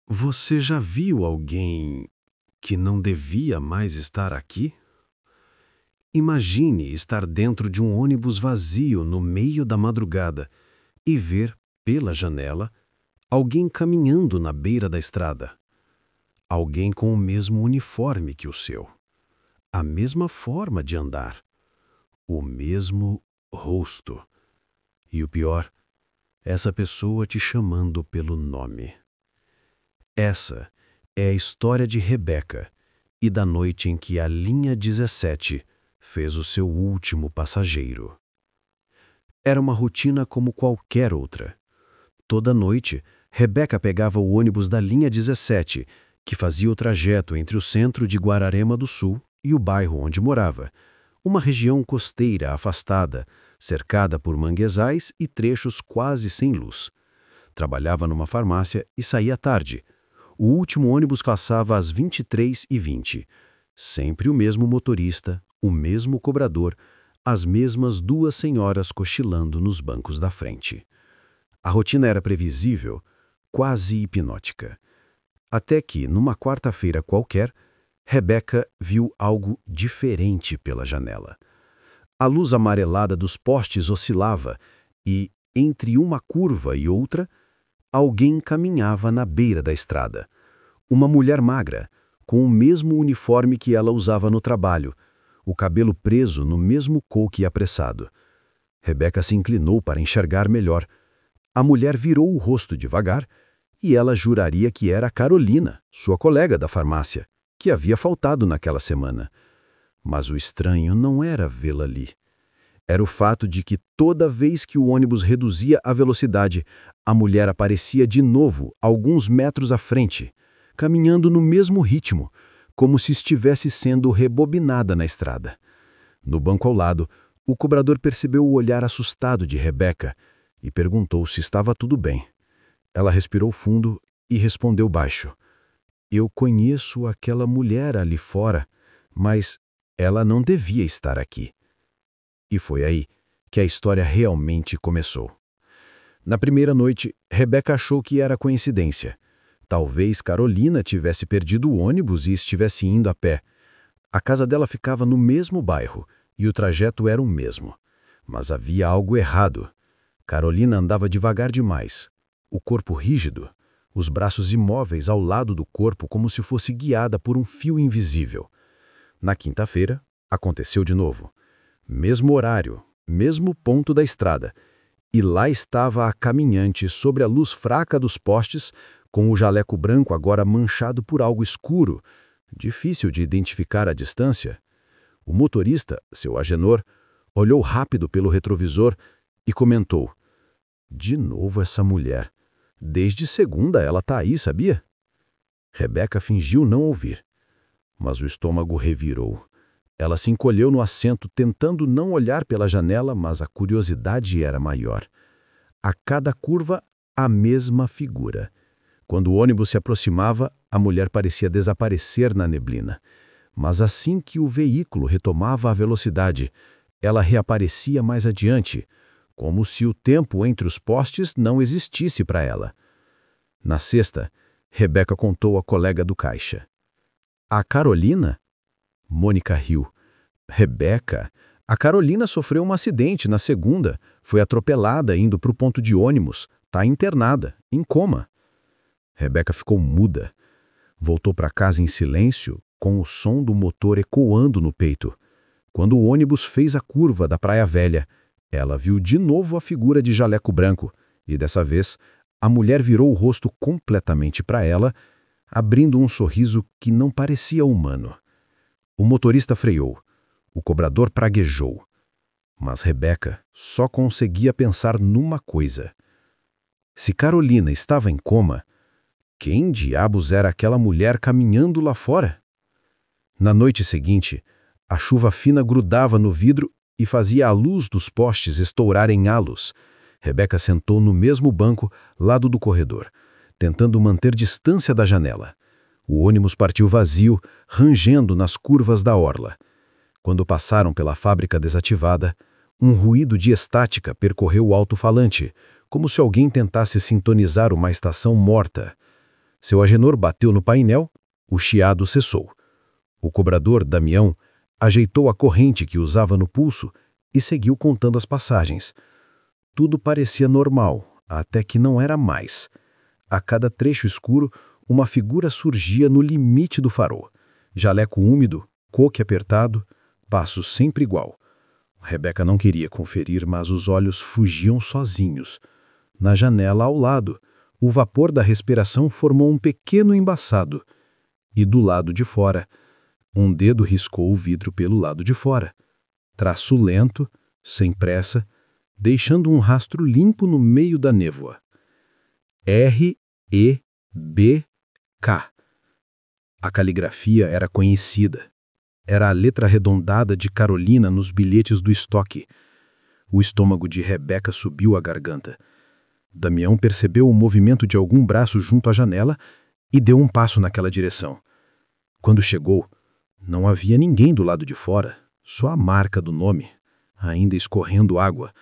Você já viu alguém que não devia mais estar aqui? Imagine estar dentro de um ônibus vazio no meio da madrugada e ver, pela janela, alguém caminhando na beira da estrada. Alguém com o mesmo uniforme que o seu, a mesma forma de andar, o mesmo rosto. E o pior, essa pessoa te chamando pelo nome. Essa é a história de Rebeca e da noite em que a linha 17 fez o seu último passageiro. Era uma rotina como qualquer outra. Toda noite, Rebeca pegava o ônibus da linha 17, que fazia o trajeto entre o centro de Guararema do Sul e o bairro onde morava, uma região costeira afastada, cercada por manguezais e trechos quase sem luz. Trabalhava numa farmácia e saía tarde. O último ônibus passava às 23h20. Sempre o mesmo motorista, o mesmo cobrador, as mesmas duas senhoras cochilando nos bancos da frente. A rotina era previsível, quase hipnótica. Até que, numa quarta-feira qualquer, Rebeca viu algo diferente pela janela. A luz amarelada dos postes oscilava e, entre uma curva e outra, alguém caminhava na beira da estrada. Uma mulher magra, com o mesmo uniforme que ela usava no trabalho, o cabelo preso no mesmo coque apressado. Rebeca se inclinou para enxergar melhor. A mulher virou o rosto devagar e ela juraria que era Carolina, sua colega da farmácia, que havia faltado naquela semana. Mas o estranho não era vê-la ali. Era o fato de que toda vez que o ônibus reduzia a velocidade, a mulher aparecia de novo alguns metros à frente, caminhando no mesmo ritmo, como se estivesse sendo rebobinada na estrada. No banco ao lado, o cobrador percebeu o olhar assustado de Rebeca e perguntou se estava tudo bem. Ela respirou fundo e respondeu baixo: "Eu conheço aquela mulher ali fora, mas ela não devia estar aqui." E foi aí que a história realmente começou. Na primeira noite, Rebeca achou que era coincidência. Talvez Carolina tivesse perdido o ônibus e estivesse indo a pé. A casa dela ficava no mesmo bairro e o trajeto era o mesmo. Mas havia algo errado. Carolina andava devagar demais. O corpo rígido, os braços imóveis ao lado do corpo como se fosse guiada por um fio invisível. Na quinta-feira, aconteceu de novo. Mesmo horário, mesmo ponto da estrada. E lá estava a caminhante sobre a luz fraca dos postes, com o jaleco branco agora manchado por algo escuro, difícil de identificar à distância. O motorista, seu Agenor, olhou rápido pelo retrovisor e comentou: "De novo essa mulher. Desde segunda ela tá aí, sabia?" Rebeca fingiu não ouvir, mas o estômago revirou. Ela se encolheu no assento, tentando não olhar pela janela, mas a curiosidade era maior. A cada curva, a mesma figura. Quando o ônibus se aproximava, a mulher parecia desaparecer na neblina. Mas assim que o veículo retomava a velocidade, ela reaparecia mais adiante, como se o tempo entre os postes não existisse para ela. Na sexta, Rebeca contou à colega do caixa: "A Carolina?" Mônica riu. "Rebeca, a Carolina sofreu um acidente na segunda, foi atropelada indo para o ponto de ônibus, está internada, em coma." Rebeca ficou muda. Voltou para casa em silêncio, com o som do motor ecoando no peito. Quando o ônibus fez a curva da Praia Velha, ela viu de novo a figura de jaleco branco, e dessa vez, a mulher virou o rosto completamente para ela, abrindo um sorriso que não parecia humano. O motorista freou. O cobrador praguejou. Mas Rebeca só conseguia pensar numa coisa. Se Carolina estava em coma, quem diabos era aquela mulher caminhando lá fora? Na noite seguinte, a chuva fina grudava no vidro e fazia a luz dos postes estourar em halos. Rebeca sentou no mesmo banco, lado do corredor, tentando manter distância da janela. O ônibus partiu vazio, rangendo nas curvas da orla. Quando passaram pela fábrica desativada, um ruído de estática percorreu o alto-falante, como se alguém tentasse sintonizar uma estação morta. Seu Agenor bateu no painel, o chiado cessou. O cobrador, Damião, ajeitou a corrente que usava no pulso e seguiu contando as passagens. Tudo parecia normal, até que não era mais. A cada trecho escuro, uma figura surgia no limite do farol. Jaleco úmido, coque apertado, passos sempre igual. Rebeca não queria conferir, mas os olhos fugiam sozinhos. Na janela ao lado, o vapor da respiração formou um pequeno embaçado. E do lado de fora, um dedo riscou o vidro pelo lado de fora. Traço lento, sem pressa, deixando um rastro limpo no meio da névoa. R-E-B-K. A caligrafia era conhecida. Era a letra arredondada de Carolina nos bilhetes do estoque. O estômago de Rebeca subiu à garganta. Damião percebeu o movimento de algum braço junto à janela e deu um passo naquela direção. Quando chegou, não havia ninguém do lado de fora, só a marca do nome, ainda escorrendo água.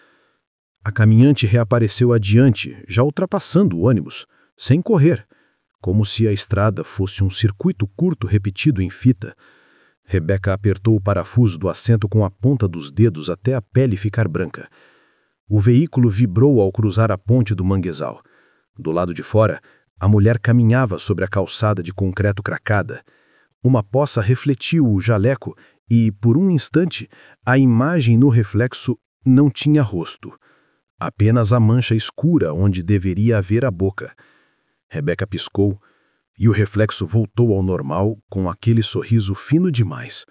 A caminhante reapareceu adiante, já ultrapassando o ônibus, sem correr, como se a estrada fosse um circuito curto repetido em fita. Rebeca apertou o parafuso do assento com a ponta dos dedos até a pele ficar branca. O veículo vibrou ao cruzar a ponte do manguezal. Do lado de fora, a mulher caminhava sobre a calçada de concreto cracada. Uma poça refletiu o jaleco e, por um instante, a imagem no reflexo não tinha rosto. Apenas a mancha escura onde deveria haver a boca. Rebeca piscou e o reflexo voltou ao normal com aquele sorriso fino demais.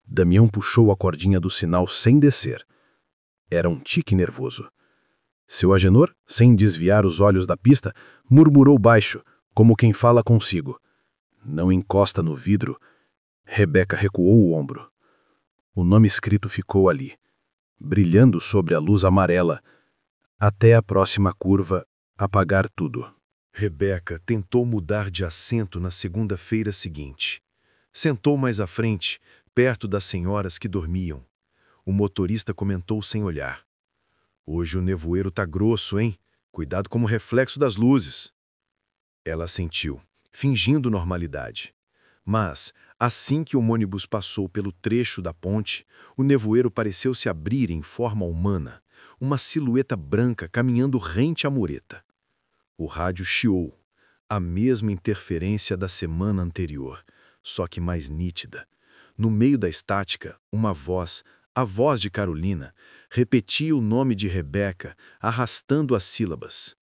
Damião puxou a cordinha do sinal sem descer. Era um tique nervoso. Seu Agenor, sem desviar os olhos da pista, murmurou baixo, como quem fala consigo. Não encosta no vidro. Rebeca recuou o ombro. O nome escrito ficou ali, brilhando sobre a luz amarela, até a próxima curva apagar tudo. Rebeca tentou mudar de assento na segunda-feira seguinte. Sentou mais à frente, perto das senhoras que dormiam. O motorista comentou sem olhar. Hoje o nevoeiro tá grosso, hein? Cuidado com o reflexo das luzes. Ela assentiu, fingindo normalidade. Mas, assim que o ônibus passou pelo trecho da ponte, o nevoeiro pareceu se abrir em forma humana, uma silhueta branca caminhando rente à mureta. O rádio chiou, a mesma interferência da semana anterior, só que mais nítida. No meio da estática, uma voz, a voz de Carolina, repetia o nome de Rebeca, arrastando as sílabas.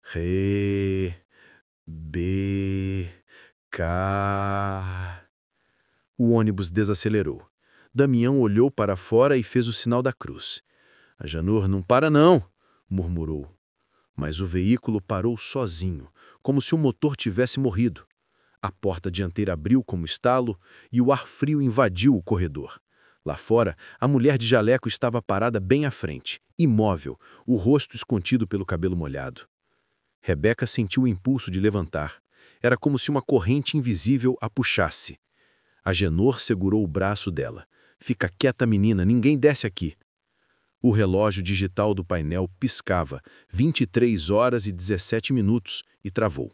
Re-be-ca. O ônibus desacelerou. Damião olhou para fora e fez o sinal da cruz. Agenor, não para não, murmurou. Mas o veículo parou sozinho, como se o motor tivesse morrido. A porta dianteira abriu como estalo e o ar frio invadiu o corredor. Lá fora, a mulher de jaleco estava parada bem à frente, imóvel, o rosto escondido pelo cabelo molhado. Rebeca sentiu o impulso de levantar. Era como se uma corrente invisível a puxasse. Agenor segurou o braço dela. Fica quieta, menina, ninguém desce aqui. O relógio digital do painel piscava 23 horas e 17 minutos e travou.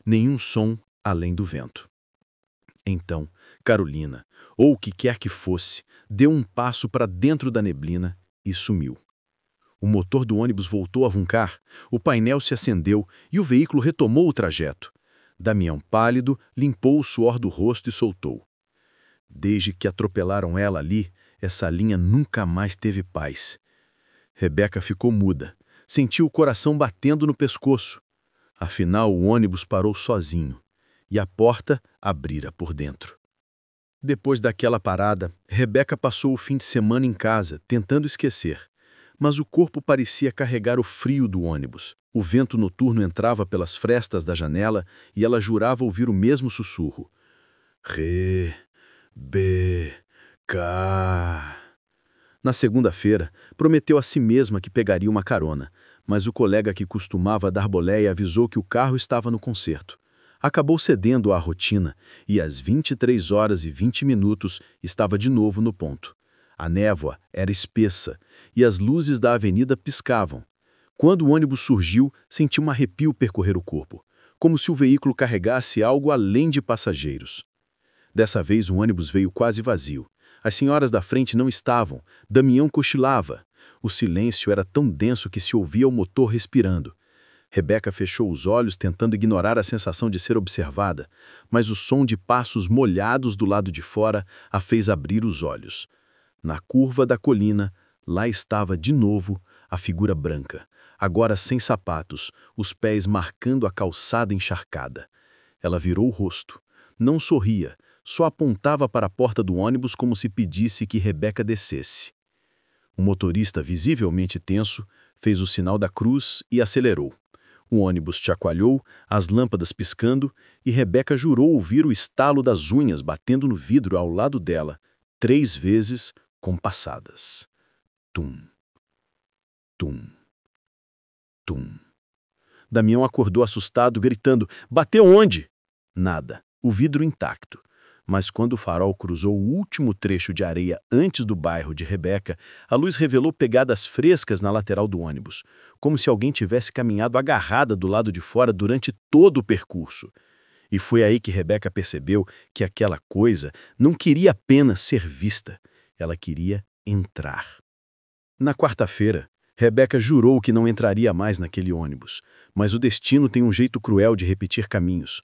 Nenhum som além do vento. Então, Carolina, ou o que quer que fosse, deu um passo para dentro da neblina e sumiu. O motor do ônibus voltou a roncar, o painel se acendeu e o veículo retomou o trajeto. Damião, pálido, limpou o suor do rosto e soltou. Desde que atropelaram ela ali, essa linha nunca mais teve paz. Rebeca ficou muda, sentiu o coração batendo no pescoço. Afinal, o ônibus parou sozinho e a porta abrira por dentro. Depois daquela parada, Rebeca passou o fim de semana em casa, tentando esquecer. Mas o corpo parecia carregar o frio do ônibus. O vento noturno entrava pelas frestas da janela e ela jurava ouvir o mesmo sussurro. Re-be-ca. Na segunda-feira, prometeu a si mesma que pegaria uma carona, mas o colega que costumava dar boleia avisou que o carro estava no concerto. Acabou cedendo à rotina e às 23 horas e 20 minutos estava de novo no ponto. A névoa era espessa e as luzes da avenida piscavam. Quando o ônibus surgiu, senti um arrepio percorrer o corpo. como se o veículo carregasse algo além de passageiros. Dessa vez o ônibus veio quase vazio. As senhoras da frente não estavam, Damião cochilava. O silêncio era tão denso que se ouvia o motor respirando. Rebeca fechou os olhos tentando ignorar a sensação de ser observada, mas o som de passos molhados do lado de fora a fez abrir os olhos. Na curva da colina, lá estava de novo a figura branca, agora sem sapatos, os pés marcando a calçada encharcada. Ela virou o rosto. Não sorria, só apontava para a porta do ônibus como se pedisse que Rebeca descesse. O motorista, visivelmente tenso, fez o sinal da cruz e acelerou. O ônibus chacoalhou, as lâmpadas piscando, e Rebeca jurou ouvir o estalo das unhas batendo no vidro ao lado dela, 3 vezes compassadas. Tum, tum, tum. Damião acordou assustado, gritando: "Bateu onde?" Nada, o vidro intacto. Mas quando o farol cruzou o último trecho de areia antes do bairro de Rebeca, a luz revelou pegadas frescas na lateral do ônibus, como se alguém tivesse caminhado agarrada do lado de fora durante todo o percurso. E foi aí que Rebeca percebeu que aquela coisa não queria apenas ser vista, ela queria entrar. Na quarta-feira, Rebeca jurou que não entraria mais naquele ônibus, mas o destino tem um jeito cruel de repetir caminhos.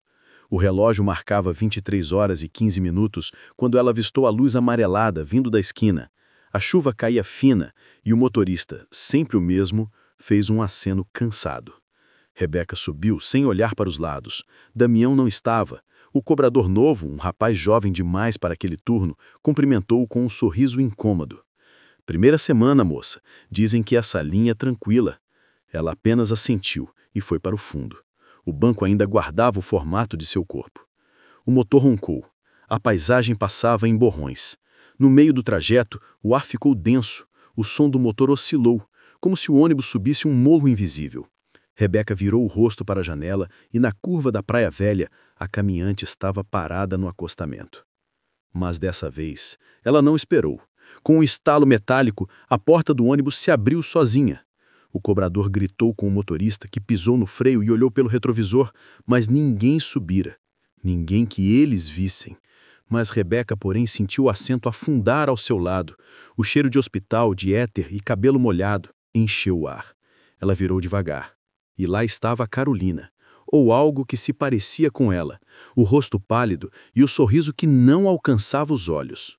O relógio marcava 23 horas e 15 minutos quando ela avistou a luz amarelada vindo da esquina. A chuva caía fina e o motorista, sempre o mesmo, fez um aceno cansado. Rebeca subiu sem olhar para os lados. Damião não estava. O cobrador novo, um rapaz jovem demais para aquele turno, cumprimentou-o com um sorriso incômodo. "Primeira semana, moça. Dizem que essa linha é tranquila." Ela apenas assentiu e foi para o fundo. O banco ainda guardava o formato de seu corpo. O motor roncou. A paisagem passava em borrões. No meio do trajeto, o ar ficou denso. O som do motor oscilou, como se o ônibus subisse um morro invisível. Rebeca virou o rosto para a janela e, na curva da Praia Velha, a caminhante estava parada no acostamento. Mas dessa vez, ela não esperou. Com um estalo metálico, a porta do ônibus se abriu sozinha. O cobrador gritou com o motorista, que pisou no freio e olhou pelo retrovisor, mas ninguém subira. Ninguém que eles vissem. Mas Rebeca, porém, sentiu o assento afundar ao seu lado. O cheiro de hospital, de éter e cabelo molhado encheu o ar. Ela virou devagar. E lá estava a Carolina, ou algo que se parecia com ela, o rosto pálido e o sorriso que não alcançava os olhos.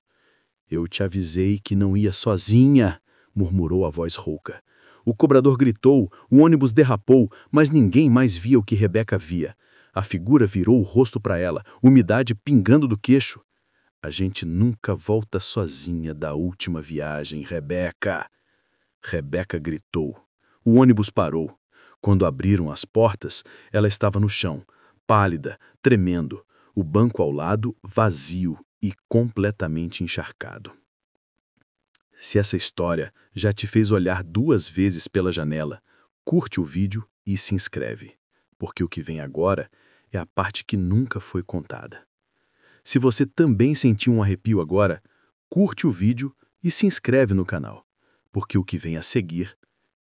"Eu te avisei que não ia sozinha", murmurou a voz rouca. O cobrador gritou, o ônibus derrapou, mas ninguém mais via o que Rebeca via. A figura virou o rosto para ela, umidade pingando do queixo. "A gente nunca volta sozinha da última viagem, Rebeca." Rebeca gritou. O ônibus parou. Quando abriram as portas, ela estava no chão, pálida, tremendo, o banco ao lado vazio e completamente encharcado. Se essa história já te fez olhar 2 vezes pela janela, curte o vídeo e se inscreve, porque o que vem agora é a parte que nunca foi contada. Se você também sentiu um arrepio agora, curte o vídeo e se inscreve no canal, porque o que vem a seguir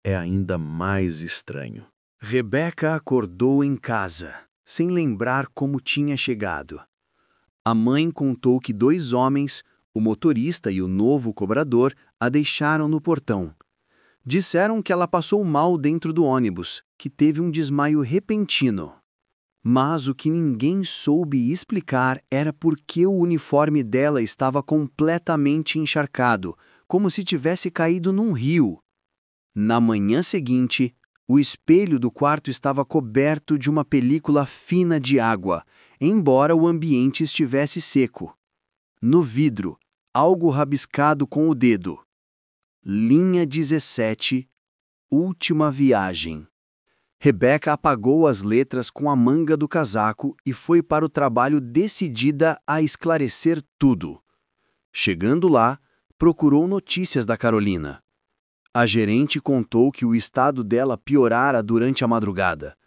é ainda mais estranho. Rebeca acordou em casa, sem lembrar como tinha chegado. A mãe contou que 2 homens, o motorista e o novo cobrador, a deixaram no portão. Disseram que ela passou mal dentro do ônibus, que teve um desmaio repentino. Mas o que ninguém soube explicar era por que o uniforme dela estava completamente encharcado, como se tivesse caído num rio. Na manhã seguinte, o espelho do quarto estava coberto de uma película fina de água, embora o ambiente estivesse seco. No vidro, algo rabiscado com o dedo. Linha 17, última viagem. Rebeca apagou as letras com a manga do casaco e foi para o trabalho decidida a esclarecer tudo. Chegando lá, procurou notícias da Carolina. A gerente contou que o estado dela piorara durante a madrugada.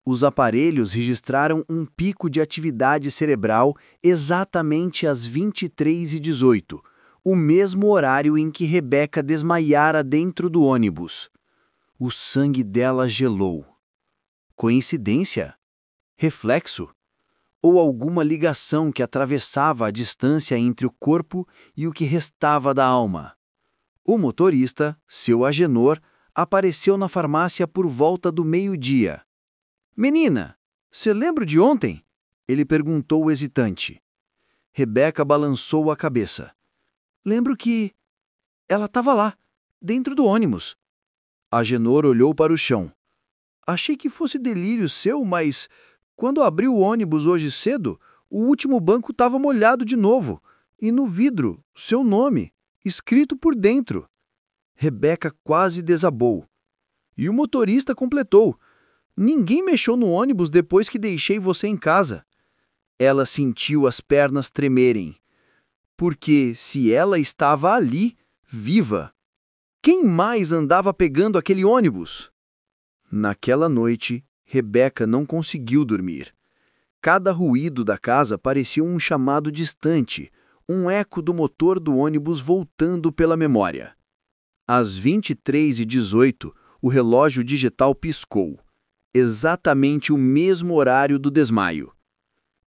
Os aparelhos registraram um pico de atividade cerebral exatamente às 23h18, o mesmo horário em que Rebeca desmaiara dentro do ônibus. O sangue dela gelou. Coincidência? Reflexo? Ou alguma ligação que atravessava a distância entre o corpo e o que restava da alma? O motorista, seu Agenor, apareceu na farmácia por volta do meio-dia. Menina, você lembra de ontem? Ele perguntou hesitante. Rebeca balançou a cabeça. Lembro que... Ela estava lá, dentro do ônibus. Agenor olhou para o chão. Achei que fosse delírio seu, mas... Quando abri o ônibus hoje cedo, o último banco estava molhado de novo. E no vidro, seu nome, escrito por dentro. Rebeca quase desabou. E o motorista completou. Ninguém mexeu no ônibus depois que deixei você em casa. Ela sentiu as pernas tremerem. Porque se ela estava ali, viva, quem mais andava pegando aquele ônibus? Naquela noite, Rebeca não conseguiu dormir. Cada ruído da casa parecia um chamado distante, um eco do motor do ônibus voltando pela memória. Às 23h18, o relógio digital piscou. Exatamente o mesmo horário do desmaio.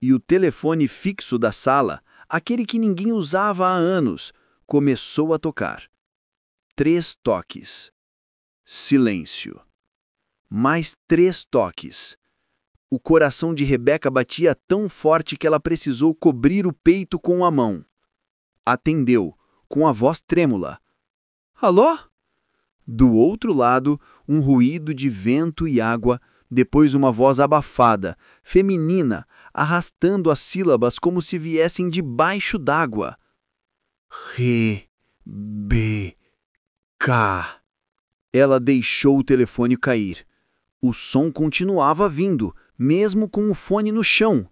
E o telefone fixo da sala, aquele que ninguém usava há anos, começou a tocar. 3 toques. Silêncio. Mais 3 toques. O coração de Rebeca batia tão forte que ela precisou cobrir o peito com a mão. Atendeu, com a voz trêmula. Alô? Do outro lado, um ruído de vento e água, depois uma voz abafada, feminina, arrastando as sílabas como se viessem debaixo d'água. Rebeca. Ela deixou o telefone cair. O som continuava vindo, mesmo com o fone no chão.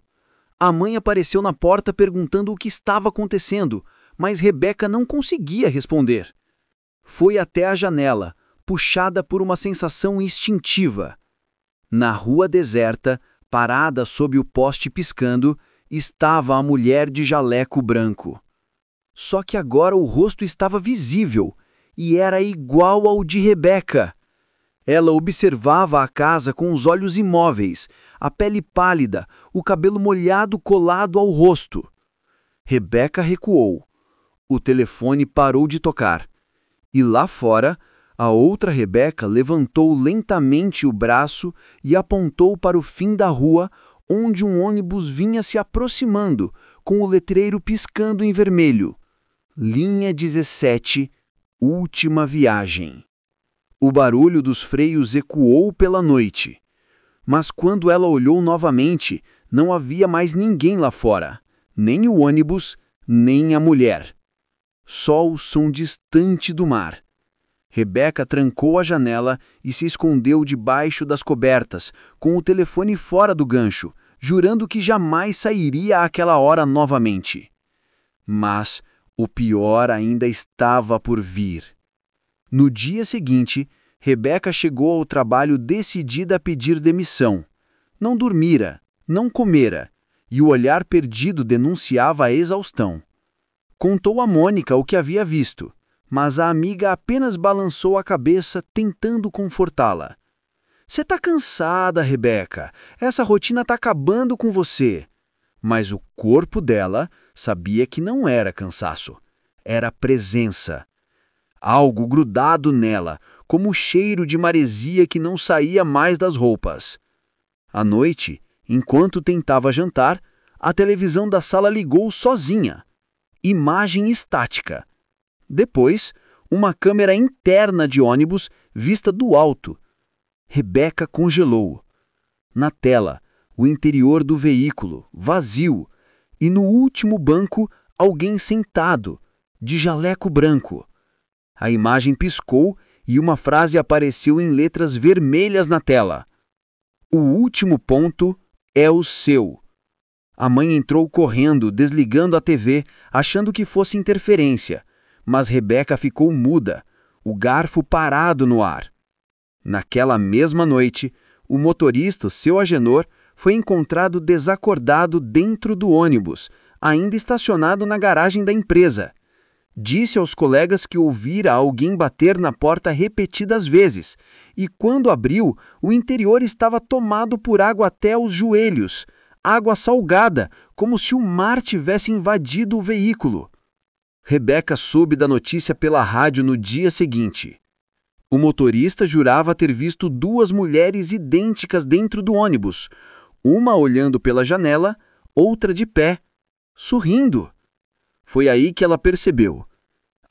A mãe apareceu na porta perguntando o que estava acontecendo, mas Rebeca não conseguia responder. Foi até a janela, puxada por uma sensação instintiva. Na rua deserta, parada sob o poste piscando, estava a mulher de jaleco branco. Só que agora o rosto estava visível, e era igual ao de Rebeca. Ela observava a casa com os olhos imóveis, a pele pálida, o cabelo molhado colado ao rosto. Rebeca recuou. O telefone parou de tocar. E lá fora, a outra Rebeca levantou lentamente o braço e apontou para o fim da rua, onde um ônibus vinha se aproximando, com o letreiro piscando em vermelho. Linha 17, última viagem. O barulho dos freios ecoou pela noite. Mas quando ela olhou novamente, não havia mais ninguém lá fora, nem o ônibus, nem a mulher. Só o som distante do mar. Rebeca trancou a janela e se escondeu debaixo das cobertas, com o telefone fora do gancho, jurando que jamais sairia àquela hora novamente. Mas o pior ainda estava por vir. No dia seguinte, Rebeca chegou ao trabalho decidida a pedir demissão. Não dormira, não comera, e o olhar perdido denunciava a exaustão. Contou a Mônica o que havia visto, mas a amiga apenas balançou a cabeça, tentando confortá-la. Você tá cansada, Rebeca. Essa rotina tá acabando com você. Mas o corpo dela sabia que não era cansaço. Era presença. Algo grudado nela, como o cheiro de maresia que não saía mais das roupas. À noite, enquanto tentava jantar, a televisão da sala ligou sozinha. Imagem estática. Depois, uma câmera interna de ônibus vista do alto. Rebeca congelou. Na tela, o interior do veículo, vazio, e no último banco, alguém sentado, de jaleco branco. A imagem piscou e uma frase apareceu em letras vermelhas na tela. O último ponto é o seu. A mãe entrou correndo, desligando a TV, achando que fosse interferência, mas Rebeca ficou muda, o garfo parado no ar. Naquela mesma noite, o motorista, seu Agenor, foi encontrado desacordado dentro do ônibus, ainda estacionado na garagem da empresa. Disse aos colegas que ouvira alguém bater na porta repetidas vezes, e quando abriu, o interior estava tomado por água até os joelhos, água salgada, como se o mar tivesse invadido o veículo. Rebeca soube da notícia pela rádio no dia seguinte. O motorista jurava ter visto duas mulheres idênticas dentro do ônibus, uma olhando pela janela, outra de pé, sorrindo. Foi aí que ela percebeu.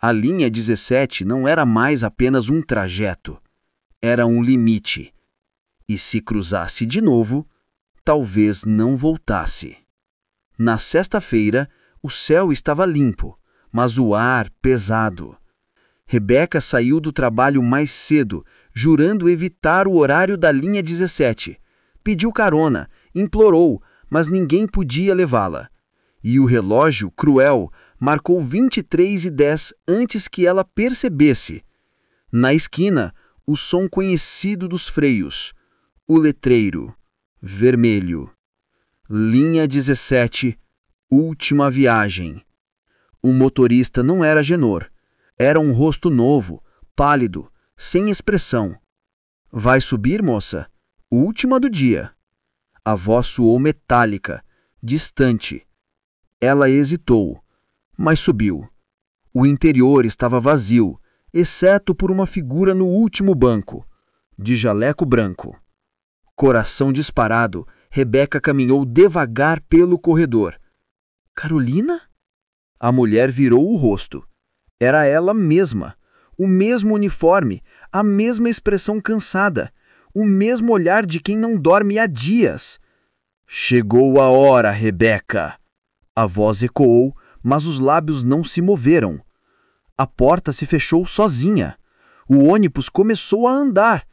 A linha 17 não era mais apenas um trajeto, era um limite. E se cruzasse de novo, talvez não voltasse. Na sexta-feira, o céu estava limpo, mas o ar pesado. Rebeca saiu do trabalho mais cedo, jurando evitar o horário da linha 17. Pediu carona, implorou, mas ninguém podia levá-la. E o relógio, cruel, marcou 23h10 antes que ela percebesse. Na esquina, o som conhecido dos freios. O letreiro, vermelho. Linha 17, última viagem. O motorista não era Genor. Era um rosto novo, pálido, sem expressão. Vai subir, moça? Última do dia. A voz soou metálica, distante. Ela hesitou, mas subiu. O interior estava vazio, exceto por uma figura no último banco, de jaleco branco. Coração disparado, Rebeca caminhou devagar pelo corredor. Carolina? A mulher virou o rosto. Era ela mesma, o mesmo uniforme, a mesma expressão cansada, o mesmo olhar de quem não dorme há dias. Chegou a hora, Rebeca. A voz ecoou, mas os lábios não se moveram. A porta se fechou sozinha. O ônibus começou a andar.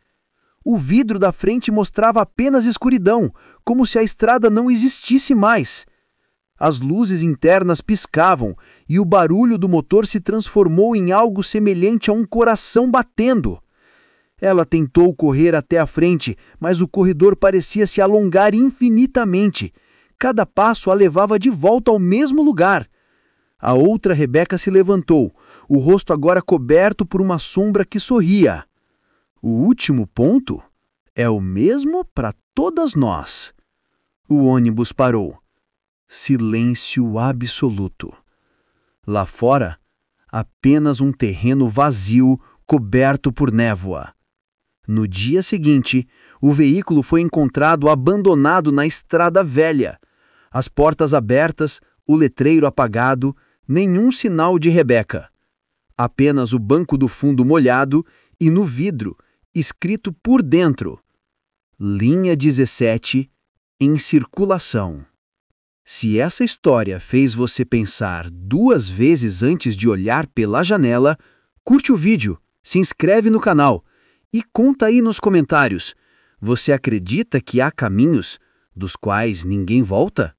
O vidro da frente mostrava apenas escuridão, como se a estrada não existisse mais. As luzes internas piscavam e o barulho do motor se transformou em algo semelhante a um coração batendo. Ela tentou correr até a frente, mas o corredor parecia se alongar infinitamente. Cada passo a levava de volta ao mesmo lugar. A outra Rebeca se levantou, o rosto agora coberto por uma sombra que sorria. O último ponto é o mesmo para todas nós. O ônibus parou. Silêncio absoluto. Lá fora, apenas um terreno vazio coberto por névoa. No dia seguinte, o veículo foi encontrado abandonado na estrada velha. As portas abertas, o letreiro apagado, nenhum sinal de Rebeca. Apenas o banco do fundo molhado e no vidro, escrito por dentro: Linha 17 em circulação. Se essa história fez você pensar 2 vezes antes de olhar pela janela, curte o vídeo, se inscreve no canal e conta aí nos comentários. Você acredita que há caminhos dos quais ninguém volta?